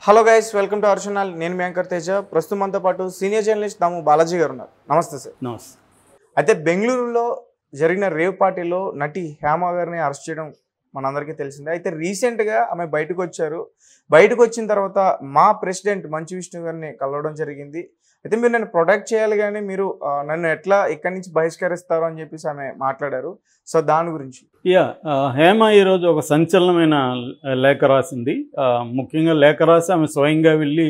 Hello guys, welcome to our channel. నేను మీ anchor Teja. ప్రస్తుతం మనతో పాటు సీనియర్ జర్నలిస్ట్ దాము బాలాజీ గారు ఉన్నారు. నమస్తే సార్. నమస్తే. అయితే బెంగళూరులో జరిగిన రేవ్ పార్టీలో నటి హేమ గారిని అరెస్ట్ చేయడం మనందరికీ తెలిసిందే. అయితే రీసెంట్గా ఆమె బయటకు వచ్చారు. బయటకు వచ్చిన తర్వాత మా ప్రెసిడెంట్ మంచు విష్ణు గారిని కలవడం జరిగింది. అయితే మీరు నన్ను ప్రొటెక్ట్ చేయాలి, కానీ మీరు నన్ను ఎట్లా ఇక్కడి నుంచి బహిష్కరిస్తారు అని చెప్పేసి ఆమె మాట్లాడారు. సో దాని గురించి హేమ ఈరోజు ఒక సంచలనమైన లేఖ రాసింది. ముఖ్యంగా లేఖ రాసి ఆమె స్వయంగా వెళ్ళి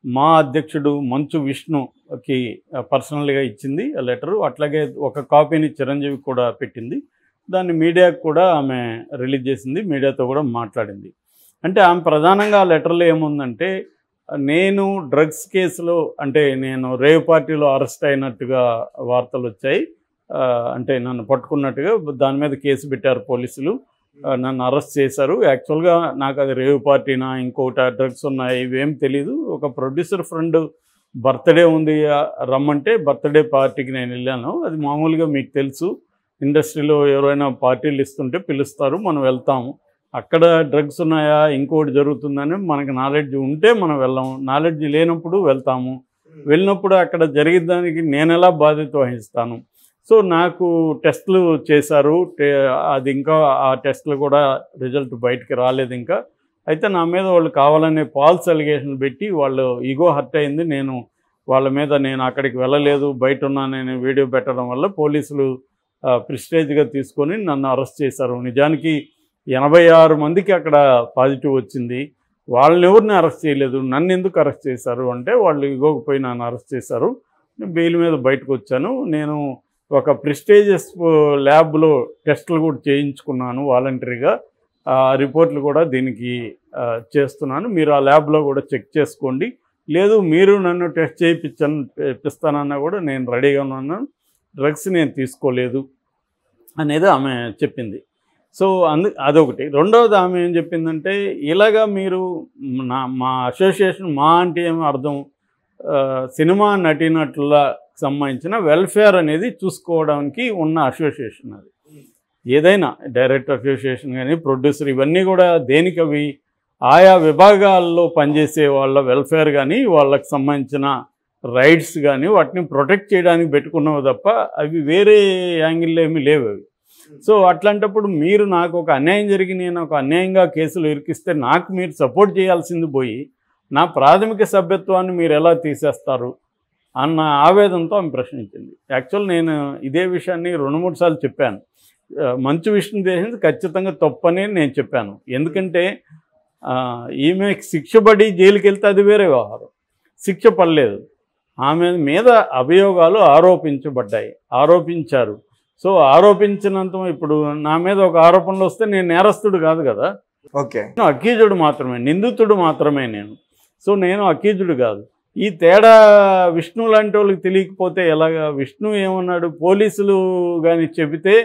మా అధ్యక్షుడు మంచు విష్ణుకి పర్సనల్గా ఇచ్చింది ఆ లెటరు. అట్లాగే ఒక కాపీని చిరంజీవి కూడా పెట్టింది. దాన్ని మీడియాకు కూడా ఆమె రిలీజ్ చేసింది, మీడియాతో కూడా మాట్లాడింది. అంటే ఆమె ప్రధానంగా ఆ లెటర్లో ఏముందంటే, నేను డ్రగ్స్ కేసులో అంటే నేను రేవ్ పార్టీలో అరెస్ట్ అయినట్టుగా వార్తలు వచ్చాయి, అంటే నన్ను పట్టుకున్నట్టుగా దాని మీద కేసు పెట్టారు పోలీసులు, నన్ను అరెస్ట్ చేశారు. యాక్చువల్గా నాకు అది రేవ్ పార్టీనా ఇంకోటి డ్రగ్స్ ఉన్నాయి ఇవేం తెలీదు. ఒక ప్రొడ్యూసర్ ఫ్రెండ్ బర్త్డే ఉంది రమ్మంటే బర్త్డే పార్టీకి నేను వెళ్ళాను. అది మామూలుగా మీకు తెలుసు, ఇండస్ట్రీలో ఎవరైనా పార్టీలు ఇస్తుంటే పిలుస్తారు, మనం వెళ్తాము. అక్కడ డ్రగ్స్ ఉన్నాయా ఇంకోటి జరుగుతుందని మనకు నాలెడ్జ్ ఉంటే మనం వెళ్ళాము, నాలెడ్జ్ లేనప్పుడు వెళ్తాము. వెళ్ళినప్పుడు అక్కడ జరిగేదానికి నేను ఎలా బాధ్యత వహిస్తాను? సో నాకు టెస్టులు చేశారు, అది ఇంకా ఆ టెస్టులు కూడా రిజల్ట్ బయటికి రాలేదు ఇంకా. అయితే నా మీద వాళ్ళు కావాలనే ఫాల్స్ అలిగేషన్ పెట్టి వాళ్ళు ఈగో హర్ట్ అయింది. నేను అక్కడికి వెళ్ళలేదు, బయట ఉన్నానని వీడియో పెట్టడం వల్ల పోలీసులు ప్రిస్టేజ్గా తీసుకొని నన్ను అరెస్ట్ చేశారు. నిజానికి 86 మందికి అక్కడ పాజిటివ్ వచ్చింది. వాళ్ళని ఎవరిని అరెస్ట్ చేయలేదు, నన్ను ఎందుకు అరెస్ట్ చేశారు అంటే వాళ్ళు ఇగోకపోయి నన్ను అరెస్ట్ చేశారు. బెయిల్ మీద బయటకు వచ్చాను. నేను ఒక ప్రిస్టేజియస్ ల్యాబ్లో టెస్టులు కూడా చేయించుకున్నాను వాలంటరీగా. రిపోర్ట్లు కూడా దీనికి చేస్తున్నాను, మీరు ఆ ల్యాబ్లో కూడా చెక్ చేసుకోండి. లేదు మీరు నన్ను టెస్ట్ చేయిస్తానన్నా కూడా నేను రెడీగా ఉన్నాను, డ్రగ్స్ నేను తీసుకోలేదు అనేది ఆమె చెప్పింది. సో అదొకటి. రెండవది ఆమె ఏం చెప్పిందంటే, ఇలాగా మీరు మా అసోసియేషన్, మా అంటే ఏమో అర్థం, సినిమా నటీనటులకు సంబంధించిన వెల్ఫేర్ అనేది చూసుకోవడానికి ఉన్న అసోసియేషన్. అది ఏదైనా డైరెక్టర్ అసోసియేషన్ కానీ ప్రొడ్యూసర్ ఇవన్నీ కూడా దేనికి అవి ఆయా విభాగాల్లో పనిచేసే వాళ్ళ వెల్ఫేర్ కానీ వాళ్ళకి సంబంధించిన రైట్స్ కానీ వాటిని ప్రొటెక్ట్ చేయడానికి పెట్టుకున్నవి తప్ప అవి వేరే యాంగిల్లో ఏమీ లేవు అవి. సో అట్లాంటప్పుడు మీరు నాకు ఒక అన్యాయం జరిగి నేను ఒక అన్యాయంగా కేసులు ఇరికిస్తే నాకు మీరు సపోర్ట్ చేయాల్సింది పోయి నా ప్రాథమిక సభ్యత్వాన్ని మీరు ఎలా తీసేస్తారు అన్న ఆవేదనతో ఆమె ప్రశ్నించింది. యాక్చువల్ నేను ఇదే విషయాన్ని 2-3 సార్లు చెప్పాను. మంచు విష్ణు చేసింది ఖచ్చితంగా తప్పని నేను చెప్పాను. ఎందుకంటే ఈమె శిక్ష పడి జైలుకి వెళ్తే అది వేరే వ్యవహారం, శిక్ష పడలేదు. ఆమె మీద అభియోగాలు ఆరోపించారు. సో ఆరోపించినంత ఇప్పుడు నా మీద ఒక ఆరోపణలు వస్తే నేను నేరస్తుడు కాదు కదా, ఓకే, అక్యూజుడు మాత్రమే, నిందితుడు మాత్రమే నేను. సో నేను అక్యూజుడు కాదు. ఈ తేడా విష్ణు లాంటి వాళ్ళకి తెలియకపోతే ఎలాగా? విష్ణు ఏమన్నాడు, పోలీసులు కానీ చెబితే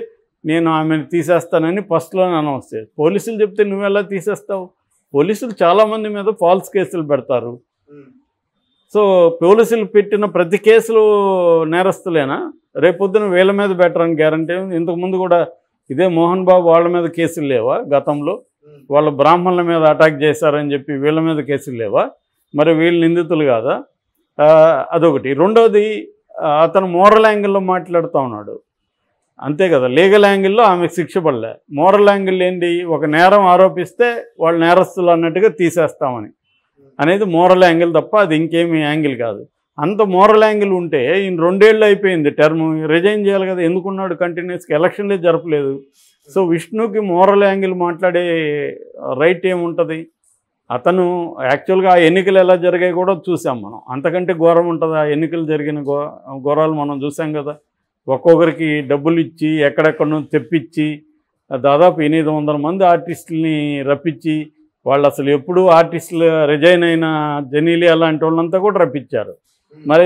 నేను ఆమెను తీసేస్తానని ఫస్ట్లోనే అనౌన్స్ చేసి, పోలీసులు చెప్తే నువ్వెలా తీసేస్తావు? పోలీసులు చాలామంది మీద ఫాల్స్ కేసులు పెడతారు. సో పోలీసులు పెట్టిన ప్రతి కేసులు నేరస్తులేనా? రేపొద్దున వీళ్ళ మీద పెట్టడానికి గ్యారంటీ ఉంది. ఇంతకుముందు కూడా ఇదే మోహన్ బాబు వాళ్ళ మీద కేసులు లేవా? గతంలో వాళ్ళ బ్రాహ్మణుల మీద అటాక్ చేశారని చెప్పి వీళ్ళ మీద కేసులు లేవా? మరి వీళ్ళు నిందితులు కాదా? అదొకటి. రెండవది, అతను మోరల్ యాంగిల్లో మాట్లాడుతూ ఉన్నాడు, అంతే కదా. లీగల్ యాంగిల్లో ఆమెకు శిక్ష పడలే. మోరల్ యాంగిల్ ఏంటి? ఒక నేరం ఆరోపిస్తే వాళ్ళు నేరస్తులు అన్నట్టుగా తీసేస్తామని అనేది మోరల్ యాంగిల్ తప్ప అది ఇంకేమీ యాంగిల్ కాదు. అంత మోరల్ యాంగిల్ ఉంటే ఈయన 2 ఏళ్ళు అయిపోయింది టర్మ్, రిజైన్ చేయాలి కదా. ఎందుకున్నాడు కంటిన్యూస్గా? ఎలక్షన్లే జరపలేదు. సో విష్ణుకి మోరల్ యాంగిల్ మాట్లాడే రైట్ ఏముంటుంది? అతను యాక్చువల్గా ఆ ఎన్నికలు ఎలా జరిగాయి కూడా చూసాం మనం. అంతకంటే ఘోరం ఉంటుంది ఆ ఎన్నికలు జరిగిన ఘోరాలు మనం చూసాం కదా. ఒక్కొక్కరికి డబ్బులు ఇచ్చి ఎక్కడెక్కడో తెప్పించి దాదాపు 800 మంది ఆర్టిస్టులని రప్పించి, వాళ్ళు అసలు ఎప్పుడు ఆర్టిస్టులు రిజైన్ అయిన జెనీలియా లాంటి వాళ్ళంతా కూడా రప్పించారు. మరి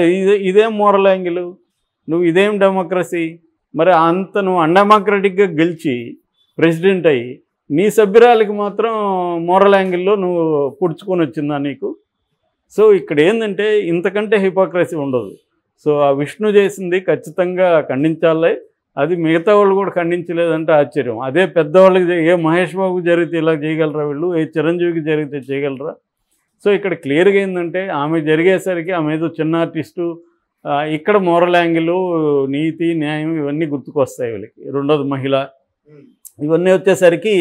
ఇదేం మోరల్ యాంగిల్? నువ్వు ఇదేం డెమోక్రసీ? మరి అంత నువ్వు అన్డెమోక్రటిక్గా గెలిచి ప్రెసిడెంట్ అయ్యి నీ సభ్యురాలకి మాత్రం మోరల్ యాంగిల్లో నువ్వు పుడుచుకొని వచ్చిందా నీకు? సో ఇక్కడ ఏంటంటే ఇంతకంటే హిపోక్రసీ ఉండదు. సో ఆ విష్ణు చేసింది ఖచ్చితంగా ఖండించాలి. అది మిగతా వాళ్ళు కూడా ఖండించలేదంటే ఆశ్చర్యం. అదే పెద్దవాళ్ళకి ఏ మహేష్ బాబుకి జరిగితే ఇలా చేయగలరా వీళ్ళు? ఏ చిరంజీవికి జరిగితే చేయగలరా? సో ఇక్కడ క్లియర్గా ఏంటంటే ఆమె జరిగేసరికి ఆమె ఏదో చిన్న ఆర్టిస్టు, ఇక్కడ మోరల్ యాంగిల్, నీతి, న్యాయం ఇవన్నీ గుర్తుకొస్తాయి వీళ్ళకి. రెండోది మహిళ, ఇవన్నీ వచ్చేసరికి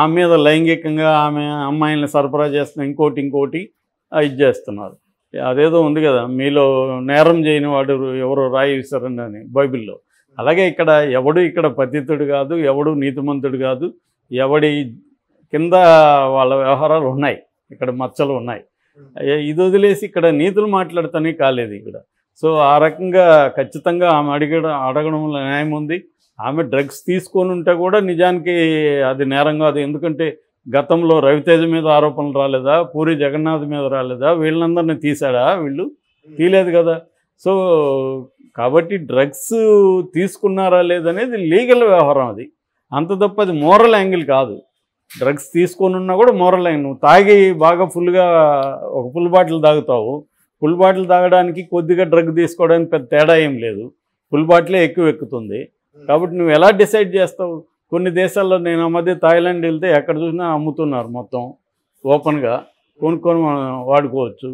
ఆమె మీద లైంగికంగా ఆమె అమ్మాయిల్ని సరఫరా చేస్తున్న ఇంకోటి ఇది చేస్తున్నారు. అదేదో ఉంది కదా, మీలో నేరం చేయని వాడు ఎవరో రాయి విసరండి అని బైబిల్లో. అలాగే ఇక్కడ ఎవడు ఇక్కడ పతితుడు కాదు, ఎవడు నీతిమంతుడు కాదు, ఎవడి కింద వాళ్ళ వ్యవహారాలు ఉన్నాయి, ఇక్కడ మచ్చలు ఉన్నాయి. ఇది వదిలేసి ఇక్కడ నీతులు మాట్లాడుతూనే కాలేదు ఇక్కడ. సో ఆ రకంగా ఖచ్చితంగా ఆమె అడగడంలో న్యాయం ఉంది. ఆమె డ్రగ్స్ తీసుకొని ఉంటే కూడా నిజానికి అది నేరం కాదు. ఎందుకంటే గతంలో రవితేజ మీద ఆరోపణలు రాలేదా, పూరి జగన్నాథ్ మీద రాలేదా, వీళ్ళందరినీ తీసాడా? వీళ్ళు తీయలేదు కదా. సో కాబట్టి డ్రగ్స్ తీసుకున్నారా లేదనేది లీగల్ వ్యవహారం, అది అంత తప్ప అది మోరల్ యాంగిల్ కాదు. డ్రగ్స్ తీసుకొని ఉన్నా కూడా మోరల్ యాంగిల్. నువ్వు తాగి బాగా ఫుల్గా ఒక ఫుల్ బాటిల్ తాగుతావు, ఫుల్ బాటిల్ తాగడానికి కొద్దిగా డ్రగ్ తీసుకోవడానికి పెద్ద తేడా ఏం లేదు, ఫుల్ బాటిలే ఎక్కుతుంది. కాబట్టి నువ్వు ఎలా డిసైడ్ చేస్తావు? కొన్ని దేశాల్లో నేను ఆ మధ్య థాయిలాండ్ వెళ్తే ఎక్కడ చూసినా అమ్ముతున్నారు, మొత్తం ఓపెన్గా కొనుక్కొని వాడుకోవచ్చు.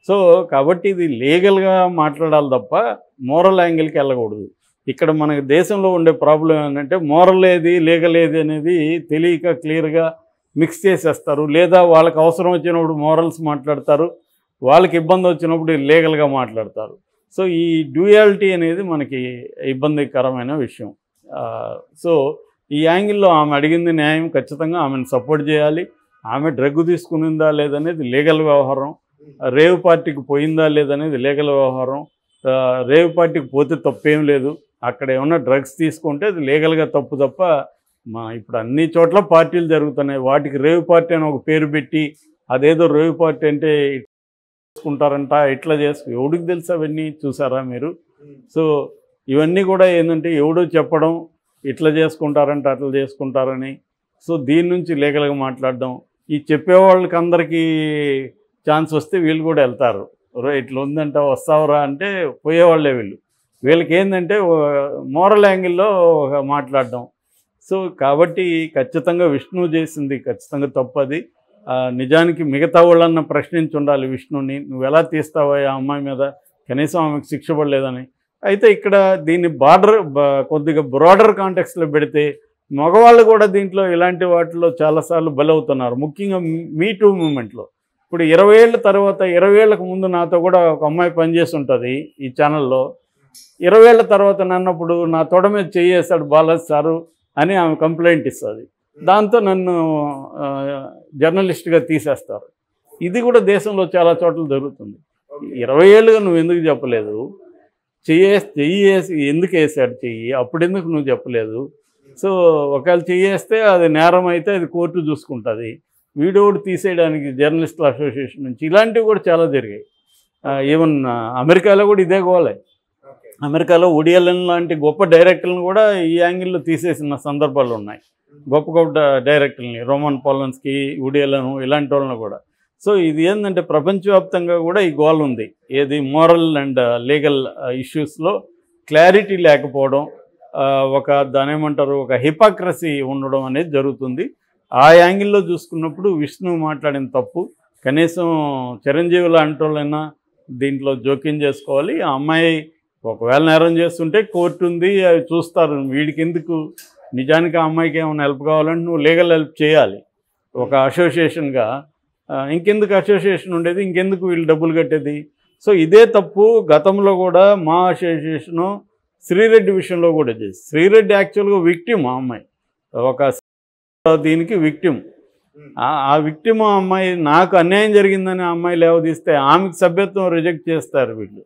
సో కాబట్టి ఇది లీగల్గా మాట్లాడాలి తప్ప మోరల్ యాంగిల్కి వెళ్ళకూడదు. ఇక్కడ మన దేశంలో ఉండే ప్రాబ్లం ఏంటంటే మోరల్ ఏది లీగల్ ఏది అనేది తెలియక క్లియర్గా మిక్స్ చేసేస్తారు. లేదా వాళ్ళకి అవసరం వచ్చినప్పుడు మోరల్స్ మాట్లాడతారు, వాళ్ళకి ఇబ్బంది వచ్చినప్పుడు లీగల్గా మాట్లాడతారు. సో ఈ డ్యూయాలిటీ అనేది మనకి ఇబ్బందికరమైన విషయం. సో ఈ యాంగిల్లో ఆమె అడిగింది న్యాయం, ఖచ్చితంగా ఆమెను సపోర్ట్ చేయాలి. ఆమె డ్రగ్ తీసుకునిందా లేదనేది లీగల్ వ్యవహారం, రేవ్ పార్టీకి పోయిందా లేదనేది లీగల్ వ్యవహారం. రేవ్ పార్టీకి పోతే తప్పేం లేదు, అక్కడ ఏమన్నా డ్రగ్స్ తీసుకుంటే అది లీగల్గా తప్పు తప్ప ఇప్పుడు అన్ని చోట్ల పార్టీలు జరుగుతున్నాయి, వాటికి రేవ్ పార్టీ అని ఒక పేరు పెట్టి అదేదో రేవ్ పార్టీ అంటే చేసుకుంటారంట, ఇట్లా ఎవడికి తెలుసు అవన్నీ చూసారా మీరు? సో ఇవన్నీ కూడా ఏంటంటే ఎవడో చెప్పడం, ఇట్లా చేసుకుంటారంట అట్లా చేసుకుంటారని. సో దీని నుంచి లీగల్గా మాట్లాడడం, ఈ చెప్పేవాళ్ళకి అందరికీ ఛాన్స్ వస్తే వీళ్ళు కూడా వెళ్తారు. ఇట్లా ఉందంట వస్తావురా అంటే పోయేవాళ్ళే వీళ్ళు. వీళ్ళకి ఏంటంటే మోరల్ యాంగిల్లో మాట్లాడడం. సో కాబట్టి ఖచ్చితంగా విష్ణు చేసింది ఖచ్చితంగా తప్పది. నిజానికి మిగతా వాళ్ళన్న ప్రశ్నించి ఉండాలి విష్ణుని, నువ్వు ఎలా తీస్తావా ఆ అమ్మాయి మీద, కనీసం ఆమెకు శిక్ష పడలేదని. అయితే ఇక్కడ దీన్ని కొద్దిగా బ్రాడర్ కాంటెక్స్లో పెడితే మగవాళ్ళు కూడా దీంట్లో ఇలాంటి వాటిలో చాలాసార్లు బలవుతున్నారు. ముఖ్యంగా మీ టూ మూమెంట్లో ఇప్పుడు 20 ఏళ్ళ తర్వాత, 20 ఏళ్ళకు ముందు నాతో కూడా ఒక అమ్మాయి పనిచేసి ఉంటుంది ఈ ఛానల్లో. 20 ఏళ్ళ తర్వాత నన్నప్పుడు నా తొడ మీద చేయేస్తాడు బాలాజీ సారు అని ఆమె కంప్లైంట్ ఇస్తుంది. దాంతో నన్ను జర్నలిస్ట్గా తీసేస్తారు. ఇది కూడా దేశంలో చాలా చోట్ల జరుగుతుంది. 20 ఏళ్ళుగా నువ్వు ఎందుకు చెప్పలేదు? చెయ్యేసి ఎందుకు వేసాడు చెయ్యి, అప్పుడెందుకు నువ్వు చెప్పలేదు? సో ఒకవేళ చెయ్యేస్తే అది నేరం అయితే అది కోర్టు చూసుకుంటుంది. వీడియో తీసేయడానికి జర్నలిస్టుల అసోసియేషన్ నుంచి ఇలాంటివి కూడా చాలా జరిగాయి. ఈవెన్ అమెరికాలో కూడా ఇదే గోలే. అమెరికాలో వుడీ అలెన్ లాంటి గొప్ప డైరెక్టర్లను కూడా ఈ యాంగిల్లో తీసేసిన సందర్భాలు ఉన్నాయి. గొప్ప గొప్ప డైరెక్టర్ని, రోమన్ పోలన్స్కీ, వుడీ అలెన్ ఇలాంటి వాళ్ళని కూడా. సో ఇది ఏంటంటే ప్రపంచవ్యాప్తంగా కూడా ఈ గోల్ ఉంది, ఏది మోరల్ అండ్ లీగల్ ఇష్యూస్లో క్లారిటీ లేకపోవడం, దానేమంటారు ఒక హిపోక్రసీ ఉండడం అనేది జరుగుతుంది. ఆ యాంగిల్లో చూసుకున్నప్పుడు విష్ణు మాట్లాడిన తప్పు. కనీసం చిరంజీవి లాంటి వాళ్ళైనా దీంట్లో జోక్యం చేసుకోవాలి. ఆ అమ్మాయి ఒకవేళ నేరం చేస్తుంటే కోర్టు ఉంది, అవి చూస్తారు. వీడికి ఎందుకు, నిజానికి ఆ అమ్మాయికి ఏమైనా హెల్ప్ కావాలంటే నువ్వు లీగల్ హెల్ప్ చేయాలి ఒక అసోసియేషన్గా. ఇంకెందుకు అసోసియేషన్ ఉండేది, ఇంకెందుకు వీళ్ళు డబ్బులు కట్టేది? సో ఇదే తప్పు గతంలో కూడా మా అసోసియేషను శ్రీరెడ్డి విషయంలో కూడా చేసి, శ్రీరెడ్డి యాక్చువల్గా విక్టిమ్, ఆ అమ్మాయి ఒక దీనికి విక్టిమ్. ఆ విక్టిమ్ అమ్మాయి నాకు అన్యాయం జరిగిందని ఆ అమ్మాయి లేవదీస్తే ఆమెకు సభ్యత్వం రిజెక్ట్ చేస్తారు వీళ్ళు.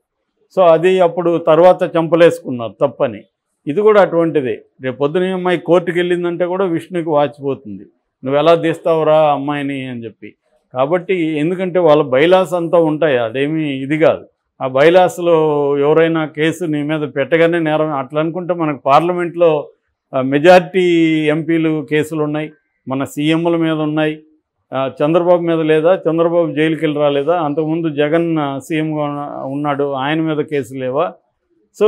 సో అది అప్పుడు తర్వాత చంపలేసుకున్నారు తప్పని. ఇది కూడా అటువంటిదే. రేపు పొద్దున అమ్మాయి కోర్టుకు వెళ్ళిందంటే కూడా విష్ణుకి వాచిపోతుంది, నువ్వు ఎలా తీస్తావురా అమ్మాయిని అని చెప్పి. కాబట్టి ఎందుకంటే వాళ్ళ బైలాస్ అంతా ఉంటాయి, అదేమీ ఇది కాదు. ఆ బైలాస్లో ఎవరైనా కేసు నీ మీద పెట్టగానే నేరం అట్లా అనుకుంటే మనకు పార్లమెంట్లో మెజారిటీ ఎంపీలు కేసులు ఉన్నాయి, మన సీఎంల మీద ఉన్నాయి. చంద్రబాబు మీద లేదా? చంద్రబాబు జైలుకి వెళ్ళి రాలేదా? అంతకుముందు జగన్ సీఎంగా ఉన్నాడు, ఆయన మీద కేసు లేవా? సో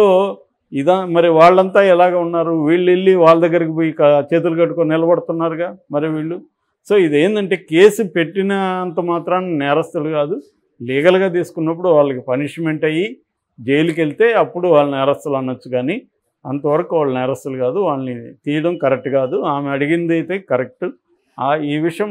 మరి వాళ్ళంతా ఎలాగ ఉన్నారు? వీళ్ళు వెళ్ళి వాళ్ళ దగ్గరికి పోయి చేతులు కట్టుకొని నిలబడుతున్నారుగా మరి వీళ్ళు. సో ఇదేంటంటే కేసు పెట్టినంత మాత్రాన నేరస్తులు కాదు, లీగల్గా తీసుకున్నప్పుడు వాళ్ళకి పనిష్మెంట్ అయ్యి జైలుకి వెళ్తే అప్పుడు వాళ్ళు నేరస్తులు అనొచ్చు, కానీ అంతవరకు వాళ్ళు నేరస్తులు కాదు. వాళ్ళని తీయడం కరెక్ట్ కాదు. ఆమె అడిగింది అయితే కరెక్ట్. ఈ విషయంలో